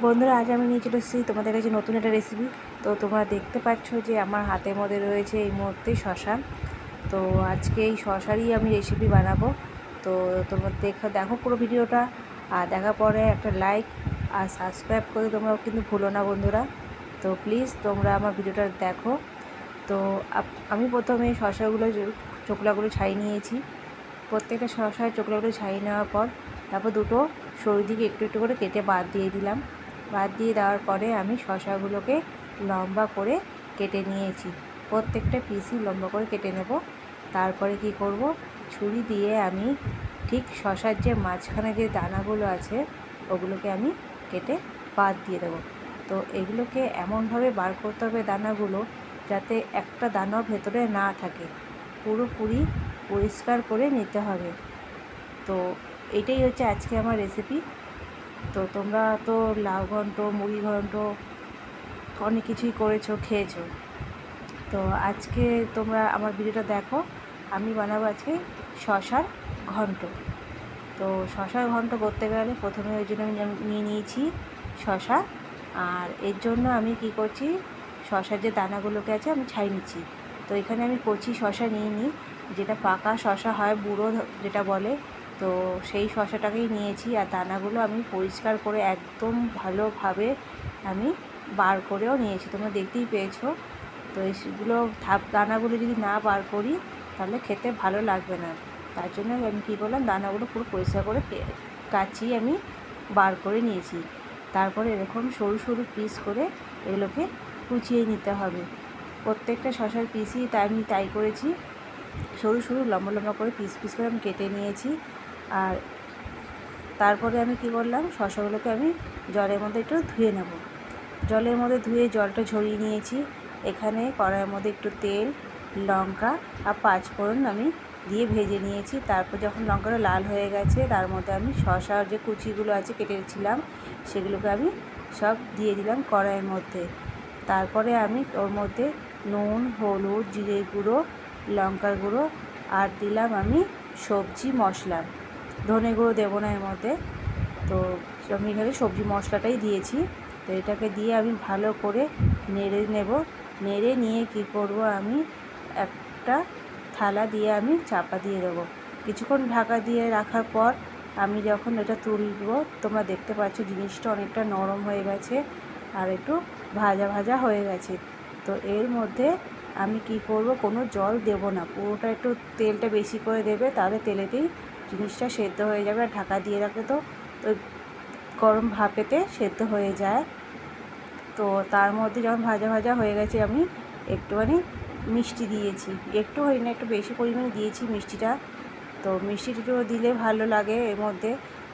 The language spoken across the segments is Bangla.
বন্ধুরা, আজ আমি নিয়ে চলে এসেছি তোমাদের কাছে নতুন একটা রেসিপি। তো তোমরা দেখতে পাচ্ছ যে আমার হাতের মধ্যে রয়েছে এই মুহূর্তে শশা। তো আজকে এই শশারই আমি রেসিপি বানাবো। তো তোমরা দেখো পুরো ভিডিওটা, আর দেখার পরে একটা লাইক আর সাবস্ক্রাইব করে তোমরা কিন্তু ভুলো না বন্ধুরা। তো প্লিজ তোমরা আমার ভিডিওটা দেখো। তো আমি প্রথমে শশাগুলো চোকলাগুলো ছাড়িয়ে নিয়েছি। প্রত্যেকটা শশার চোকলাগুলো ছাড়িয়ে নেওয়ার পর তারপর দুটো সরু দিকে একটু একটু করে কেটে বাদ দিয়ে দিলাম। বাদ দিয়ে দেওয়ার পরে আমি শশাগুলোকে লম্বা করে কেটে নিয়েছি। প্রত্যেকটা পিসই লম্বা করে কেটে নেব। তারপরে কি করব, ছুরি দিয়ে আমি ঠিক শশার যে মাঝখানে যে দানাগুলো আছে ওগুলোকে আমি কেটে বাদ দিয়ে দেবো। তো এগুলোকে এমনভাবে বার করতে হবে দানাগুলো, যাতে একটা দানাও ভেতরে না থাকে, পুরোপুরি পরিষ্কার করে নিতে হবে। তো এটাই হচ্ছে আজকে আমার রেসিপি। তো তোমরা তো লাউ ঘন্ট, মুড়ি ঘন্ট অনেক কিছুই করেছো, খেয়েছো। তো আজকে তোমরা আমার ভিডিওটা দেখো, আমি বানাবো আজকে শশার ঘন্ট। তো শশার ঘন্ট করতে গেলে প্রথমে ওই জন্য আমি নিয়ে নিয়েছি শশা। আর এর জন্য আমি কি করছি, শশার যে দানাগুলোকে আছে আমি ছাড়িয়ে নিচ্ছি। তো এখানে আমি কচি শশা নিয়ে নিই, যেটা পাকা শশা হয়, বুড়ো যেটা বলে। তো সেই শশাটাকেই নিয়েছি, আর দানাগুলো আমি পরিষ্কার করে একদম ভালোভাবে আমি বার করেও নিয়েছি, তোমরা দেখতেই পেয়েছো। তো এইগুলো দানাগুলো যদি না বার করি তাহলে খেতে ভালো লাগবে না। তার জন্য আমি কী করলাম, দানাগুলো পুরো পরিষ্কার করে কাচিয়ে আমি বার করে নিয়েছি। তারপরে এরকম সরু সরু পিস করে এগুলোকে কুচিয়ে নিতে হবে। প্রত্যেকটা শশার পিসই আমি তাই করেছি, সরু সরু লম্বা লম্বা করে পিস পিস করে আমি কেটে নিয়েছি। আর তারপরে আমি কি করলাম, শশাগুলোকে আমি জলের মধ্যে একটু ধুয়ে নেব। জলের মধ্যে ধুয়ে জলটা ঝরিয়ে নিয়েছি। এখানে কড়াইয়ের মধ্যে একটু তেল, লঙ্কা আর পাঁচফোড়ন আমি দিয়ে ভেজে নিয়েছি। তারপর যখন লঙ্কাটা লাল হয়ে গেছে, তার মধ্যে আমি শশার যে কুচিগুলো আছে কেটেছিলাম সেগুলোকে আমি সব দিয়ে দিলাম কড়াইয়ের মধ্যে। তারপরে আমি ওর মধ্যে নুন, হলুদ, জিরে গুঁড়ো, লঙ্কার গুঁড়ো আর দিলাম আমি সবজি মশলা। ধনে গুঁড়ো দেবো না এর মধ্যে। তো আমি এখানে সবজি মশলাটাই দিয়েছি। তো এটাকে দিয়ে আমি ভালো করে নেড়ে নেব। নেড়ে নিয়ে কি করব, আমি একটা থালা দিয়ে আমি চাপা দিয়ে দেবো। কিছুক্ষণ ঢাকা দিয়ে রাখার পর আমি যখন এটা তুলব, তোমরা দেখতে পাচ্ছ জিনিসটা অনেকটা নরম হয়ে গেছে আর একটু ভাজা ভাজা হয়ে গেছে। তো এর মধ্যে আমি কি করব, কোনো জল দেব না, পুরোটা একটু তেলটা বেশি করে দেবে, তাহলে তেলেতেই জিনিসটা সেদ্ধ হয়ে যাবে। আর ঢাকা দিয়ে রাখলে তো ওই গরম ভাপেতে সেদ্ধ হয়ে যায়। তো তার মধ্যে যখন ভাজা ভাজা হয়ে গেছে, আমি একটুখানি মিষ্টি দিয়েছি, একটু হয় না একটু বেশি পরিমাণে দিয়েছি মিষ্টিটা। তো মিষ্টিটা দিলে ভালো লাগে এর মধ্যে।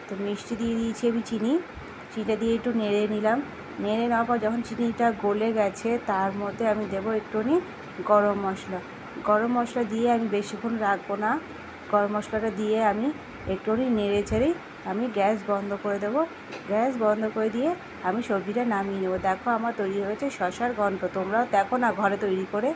তো মিষ্টি দিয়ে দিয়েছি আমি চিনিটা দিয়ে একটু নেড়ে নিলাম। নেড়ে নেওয়ার পর যখন চিনিটা গলে গেছে, তার মধ্যে আমি দেবো একটুখানি গরম মশলা। গরম মশলা দিয়ে আমি বেশিক্ষণ রাখবো না। গরম মশলাটা দিয়ে আমি একটুখানি নেড়ে চেড়েই আমি গ্যাস বন্ধ করে দেবো। গ্যাস বন্ধ করে দিয়ে আমি সবজিটা নামিয়ে নেবো। দেখো আমার তৈরি হয়েছে শশার ঘন্ট। তোমরাও দেখো না ঘরে তৈরি করে।